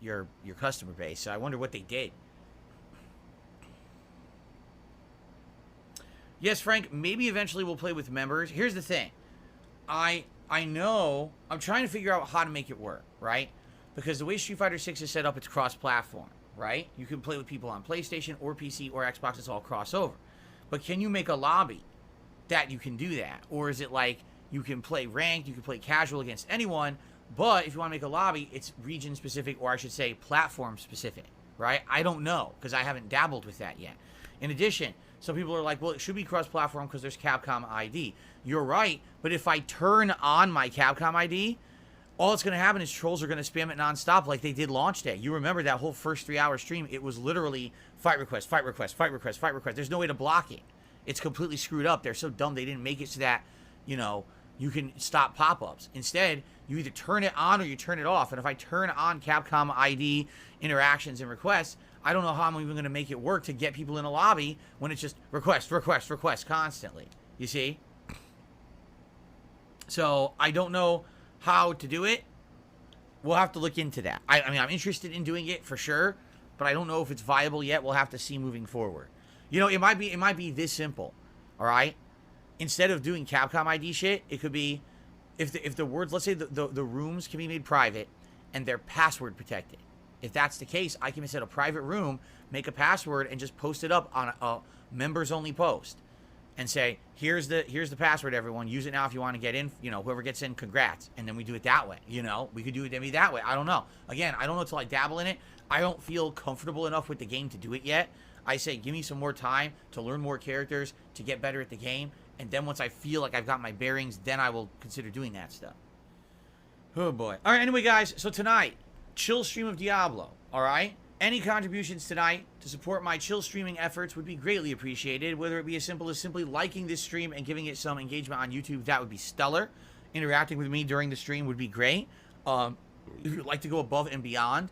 your customer base. So I wonder what they did. Yes, Frank, maybe eventually we'll play with members. Here's the thing. I know I'm trying to figure out how to make it work, right? Because the way Street Fighter 6 is set up, it's cross-platform, right? You can play with people on PlayStation or PC or Xbox. It's all crossover. But can you make a lobby that you can do that? Or is it like you can play ranked, you can play casual against anyone, but if you want to make a lobby, it's region-specific, or I should say platform-specific, right? I don't know, because I haven't dabbled with that yet. In addition, some people are like, well, it should be cross-platform because there's Capcom ID. You're right, but if I turn on my Capcom ID, all that's going to happen is trolls are going to spam it nonstop like they did launch day. You remember that whole first 3-hour stream, it was literally fight request, fight request, fight request, fight request. There's no way to block it. It's completely screwed up. They're so dumb they didn't make it so that, you know, you can stop pop-ups. Instead, you either turn it on or you turn it off. And if I turn on Capcom ID interactions and requests, I don't know how I'm even going to make it work to get people in a lobby when it's just request, request, request constantly. You see? So I don't know how to do it. We'll have to look into that. I mean, I'm interested in doing it for sure, but I don't know if it's viable yet. We'll have to see moving forward. You know, it might be this simple. All right? Instead of doing Capcom ID shit, it could be if the words, let's say the rooms can be made private and they're password protected. If that's the case, I can set a private room, make a password, and just post it up on a members only post and say, here's the password, everyone. Use it now if you want to get in. You know, whoever gets in, congrats. And then we do it that way. You know, we could do it maybe that way. I don't know. Again, I don't know until I dabble in it. I don't feel comfortable enough with the game to do it yet. I say, give me some more time to learn more characters, to get better at the game. And then once I feel like I've got my bearings, then I will consider doing that stuff. Oh, boy. All right, anyway, guys. So tonight, chill stream of Diablo. All right? Any contributions tonight to support my chill streaming efforts would be greatly appreciated. Whether it be as simple as simply liking this stream and giving it some engagement on YouTube, that would be stellar. Interacting with me during the stream would be great. If you'd like to go above and beyond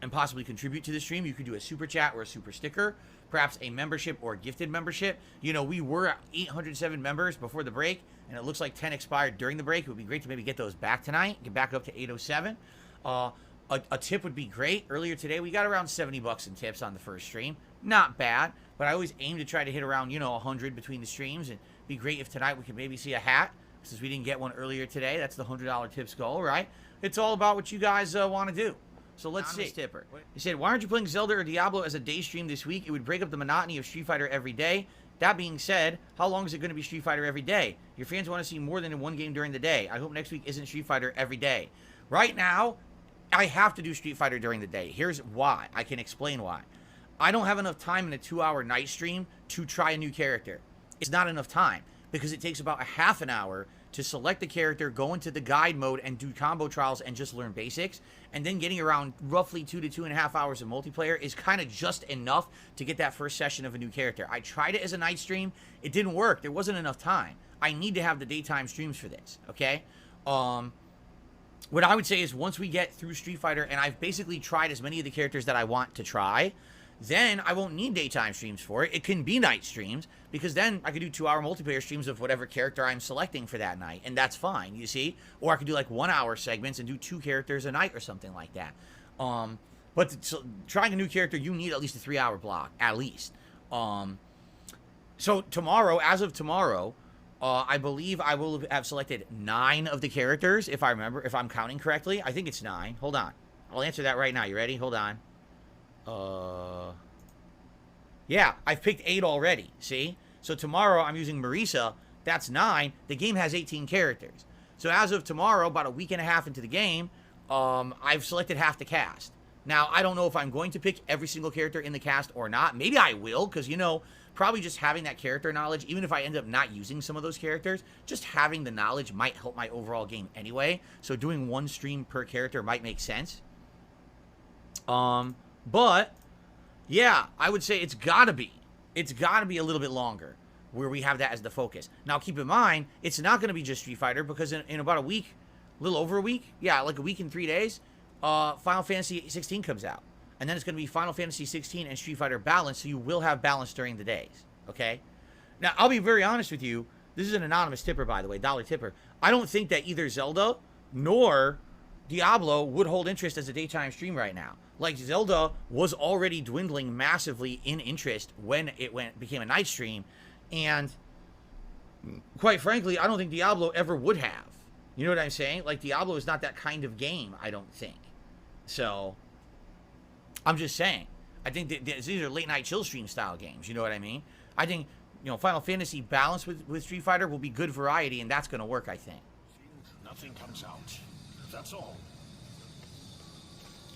and possibly contribute to the stream, you could do a super chat or a super sticker, perhaps a membership or a gifted membership. You know, we were at 807 members before the break, and it looks like 10 expired during the break. It would be great to maybe get those back tonight, get back up to 807. A tip would be great. Earlier today, we got around 70 bucks in tips on the first stream. Not bad, but I always aim to try to hit around, you know, 100 between the streams, and be great if tonight we could maybe see a hat, since we didn't get one earlier today. That's the $100 tips goal, right? It's all about what you guys want to do. So let's see. Tipper. He said, why aren't you playing Zelda or Diablo as a day stream this week? It would break up the monotony of Street Fighter every day. That being said, how long is it going to be Street Fighter every day? Your fans want to see more than in one game during the day. I hope next week isn't Street Fighter every day. Right now, I have to do Street Fighter during the day. Here's why. I can explain why. I don't have enough time in a 2-hour night stream to try a new character. It's not enough time because it takes about a half an hour to select the character, go into the guide mode, and do combo trials and just learn basics. And then getting around roughly 2 to 2.5 hours of multiplayer is kind of just enough to get that first session of a new character. I tried it as a night stream. It didn't work. There wasn't enough time. I need to have the daytime streams for this, okay? What I would say is once we get through Street Fighter and I've basically tried as many of the characters that I want to try, then I won't need daytime streams for it. It can be night streams because then I could do 2-hour multiplayer streams of whatever character I'm selecting for that night, and that's fine, you see? Or I could do like 1-hour segments and do 2 characters a night or something like that. But trying a new character, you need at least a 3-hour block, at least. So tomorrow, as of tomorrow, I believe I will have selected 9 of the characters, if I remember, if I'm counting correctly. I think it's 9. Hold on. I'll answer that right now. You ready? Hold on. Yeah, I've picked 8 already, see? So tomorrow I'm using Marisa. That's 9. The game has 18 characters. So as of tomorrow, about a week and a half into the game, I've selected half the cast. Now, I don't know if I'm going to pick every single character in the cast or not. Maybe I will, because, you know, probably just having that character knowledge, even if I end up not using some of those characters, just having the knowledge might help my overall game anyway. So doing 1 stream per character might make sense. But yeah, I would say it's gotta be a little bit longer where we have that as the focus. Now keep in mind, it's not going to be just Street Fighter because in about a week, a little over a week, yeah, like a week and 3 days, Final Fantasy 16 comes out. And then it's going to be Final Fantasy 16 and Street Fighter balance, so you will have balance during the days, okay? Now, I'll be very honest with you. This is an anonymous tipper, by the way, dollar tipper. I don't think that either Zelda nor Diablo would hold interest as a daytime stream right now. Like, Zelda was already dwindling massively in interest when it became a night stream, and quite frankly, I don't think Diablo ever would have. You know what I'm saying? Like, Diablo is not that kind of game, I don't think. So, I'm just saying. I think that these are late night chill stream style games, you know what I mean? I think, you know, Final Fantasy balanced with Street Fighter will be good variety, and that's going to work, I think. Nothing comes out. That's all.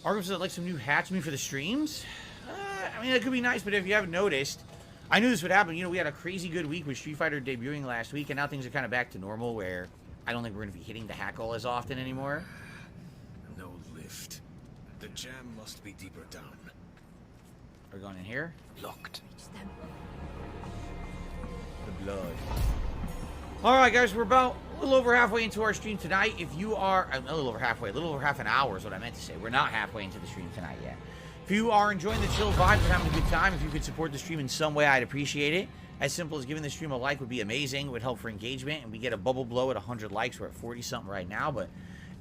Arkham says I'd like some new hats for the streams. I mean, that could be nice, but if you haven't noticed, I knew this would happen. You know, we had a crazy good week with Street Fighter debuting last week, and now things are kind of back to normal, where I don't think we're going to be hitting the hat goal as often anymore. No lift. The jam must be deeper down. We're going in here. Locked. The blood. Alright, guys, we're about a little over halfway into our stream tonight. If you are... a little over halfway. A little over half an hour is what I meant to say. We're not halfway into the stream tonight yet. If you are enjoying the chill vibe and having a good time, if you could support the stream in some way, I'd appreciate it. As simple as giving the stream a like would be amazing. It would help for engagement, and we get a bubble blow at 100 likes. We're at 40-something right now, but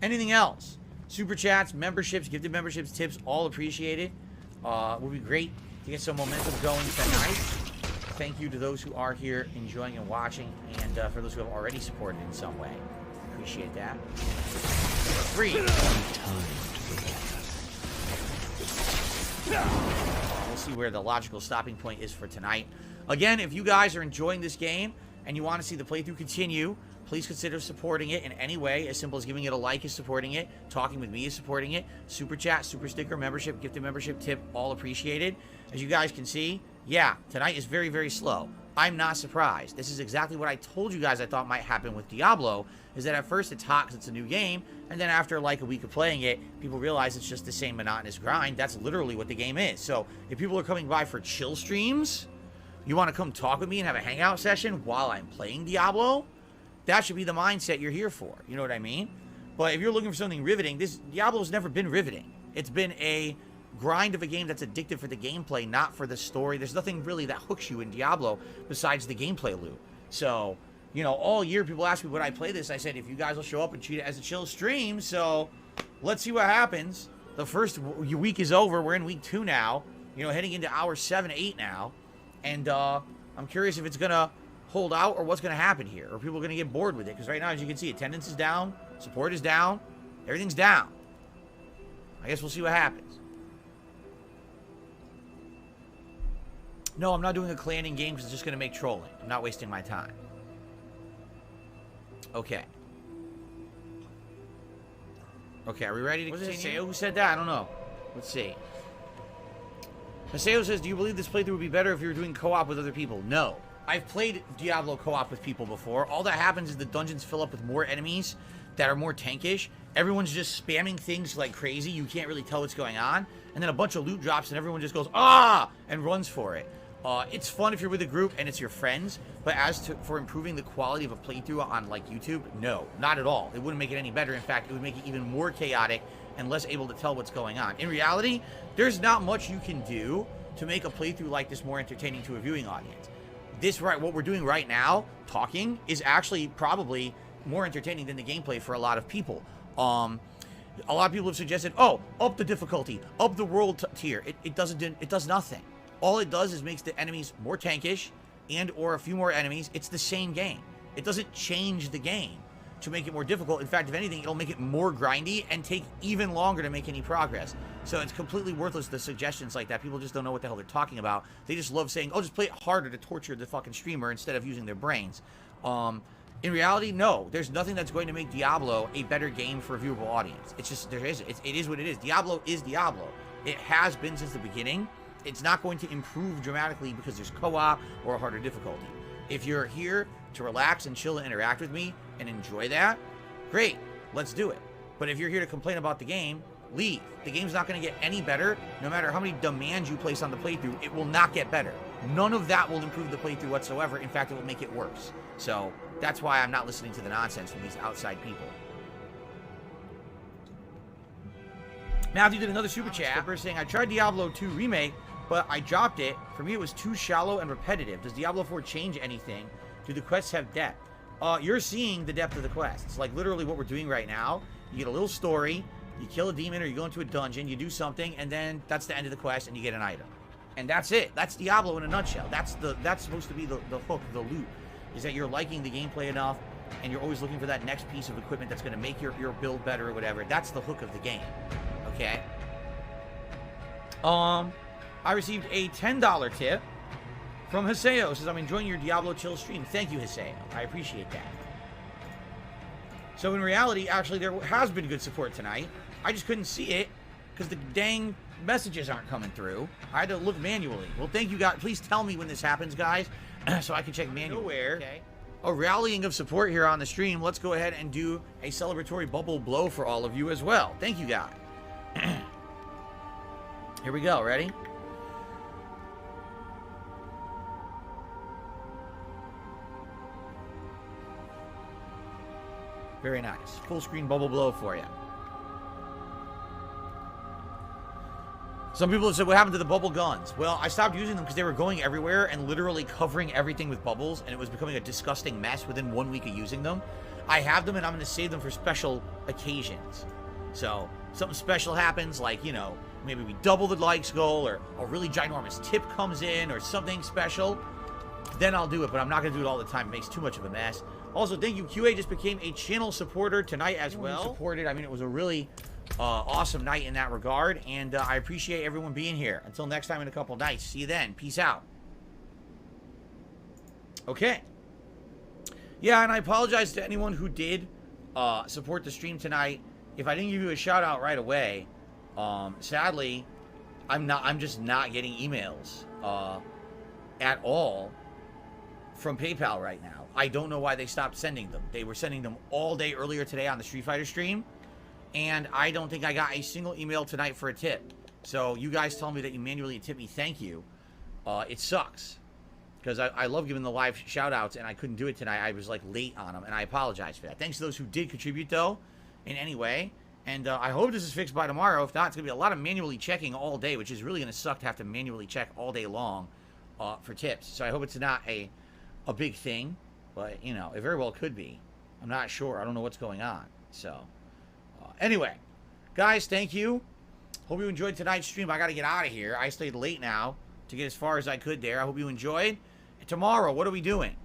anything else? Super chats, memberships, gifted memberships, tips, all appreciated. Would be great to get some momentum going tonight. Thank you to those who are here enjoying and watching, and for those who have already supported in some way. Appreciate that. Free. We'll see where the logical stopping point is for tonight. Again, if you guys are enjoying this game and you want to see the playthrough continue, please consider supporting it in any way. As simple as giving it a like is supporting it. Talking with me is supporting it. Super chat, super sticker, membership, gifted membership, tip, all appreciated. As you guys can see, yeah, tonight is very, very slow. I'm not surprised. This is exactly what I told you guys I thought might happen with Diablo, is that at first it's hot because it's a new game, and then after like a week of playing it, people realize it's just the same monotonous grind. That's literally what the game is. So if people are coming by for chill streams, you want to come talk with me and have a hangout session while I'm playing Diablo, that should be the mindset you're here for. You know what I mean? But if you're looking for something riveting, this Diablo's never been riveting. It's been a grind of a game that's addictive for the gameplay, not for the story. There's nothing really that hooks you in Diablo besides the gameplay loop. So, you know, all year people ask me would I play this. I said, if you guys will show up and treat it as a chill stream. So let's see what happens. The first week is over. We're in week 2 now. You know, heading into hour 7, 8 now. And I'm curious if it's going to hold out or what's going to happen here. Or people are going to get bored with it. Because right now, as you can see, attendance is down. Support is down. Everything's down. I guess we'll see what happens. No, I'm not doing a clanning game because it's just going to make trolling. I'm not wasting my time. Okay. Okay, are we ready to continue? Who said that? I don't know. Let's see. Maseo says, do you believe this playthrough would be better if you were doing co-op with other people? No. I've played Diablo co-op with people before. All that happens is the dungeons fill up with more enemies that are more tankish. Everyone's just spamming things like crazy. You can't really tell what's going on. And then a bunch of loot drops and everyone just goes, ah, and runs for it. It's fun if you're with a group and it's your friends, but for improving the quality of a playthrough on like YouTube, no, not at all. It wouldn't make it any better. In fact, it would make it even more chaotic and less able to tell what's going on. In reality, there's not much you can do to make a playthrough like this more entertaining to a viewing audience. What we're doing right now, talking, is actually probably more entertaining than the gameplay for a lot of people. A lot of people have suggested, oh, up the difficulty, up the world tier. It does nothing. All it does is makes the enemies more tankish and or a few more enemies. It's the same game. It doesn't change the game to make it more difficult. In fact, if anything, it'll make it more grindy and take even longer to make any progress. So it's completely worthless, the suggestions like that. People just don't know what the hell they're talking about. They just love saying, oh, just play it harder to torture the fucking streamer instead of using their brains. In reality, no. There's nothing that's going to make Diablo a better game for a viewable audience. It's just, it is what it is. Diablo is Diablo. It has been since the beginning. It's not going to improve dramatically because there's co-op or a harder difficulty. If you're here to relax and chill and interact with me and enjoy that, great, let's do it. But if you're here to complain about the game, leave. The game's not going to get any better. No matter how many demands you place on the playthrough, it will not get better. None of that will improve the playthrough whatsoever. In fact, it will make it worse. So that's why I'm not listening to the nonsense from these outside people. Matthew did another super chat saying, I tried Diablo 2 Remake, but I dropped it. For me, it was too shallow and repetitive. Does Diablo 4 change anything? Do the quests have depth? You're seeing the depth of the quests. Like literally what we're doing right now. You get a little story, You kill a demon or you go into a dungeon, you do something, and then that's the end of the quest, and you get an item. And that's it. That's Diablo in a nutshell. That's supposed to be the hook, the loop, is that you're liking the gameplay enough, and you're always looking for that next piece of equipment that's going to make your build better or whatever. That's the hook of the game. Okay? I received a $10 tip from Hiseo. Says, I'm enjoying your Diablo chill stream. Thank you, Hiseo. I appreciate that. So in reality, actually, there has been good support tonight. I just couldn't see it because the dang messages aren't coming through. I had to look manually. Well, thank you, guys. Please tell me when this happens, guys, so I can check manually. Nowhere. Okay. A rallying of support here on the stream. Let's go ahead and do a celebratory bubble blow for all of you as well. Thank you, guys. Here we go. Ready? Very nice. Full screen bubble blow for you. Some people have said, what happened to the bubble guns? Well, I stopped using them because they were going everywhere and literally covering everything with bubbles, and it was becoming a disgusting mess within 1 week of using them. I have them, and I'm going to save them for special occasions. So, something special happens, like, you know, maybe we double the likes goal, or a really ginormous tip comes in, or something special, then I'll do it, but I'm not going to do it all the time. It makes too much of a mess. Also, thank you. QA just became a channel supporter tonight as well. Supported. I mean, it was a really awesome night in that regard, and I appreciate everyone being here. Until next time in a couple nights. See you then. Peace out. Okay. Yeah, and I apologize to anyone who did support the stream tonight. If I didn't give you a shout out right away, sadly, I'm just not getting emails at all from PayPal right now. I don't know why they stopped sending them. They were sending them all day earlier today on the Street Fighter stream, and I don't think I got a single email tonight for a tip. So you guys tell me that you manually tip me, thank you. It sucks, because I love giving the live shout outs, and I couldn't do it tonight. I was like late on them, and I apologize for that. Thanks to those who did contribute though, in any way. And I hope this is fixed by tomorrow. If not, it's going to be a lot of manually checking all day, which is really going to suck to have to manually check all day long for tips. So I hope it's not a big thing, but, you know, it very well could be. I'm not sure. I don't know what's going on. So, anyway, guys, thank you. Hope you enjoyed tonight's stream. I got to get out of here. I stayed late now to get as far as I could there. I hope you enjoyed. And tomorrow, what are we doing?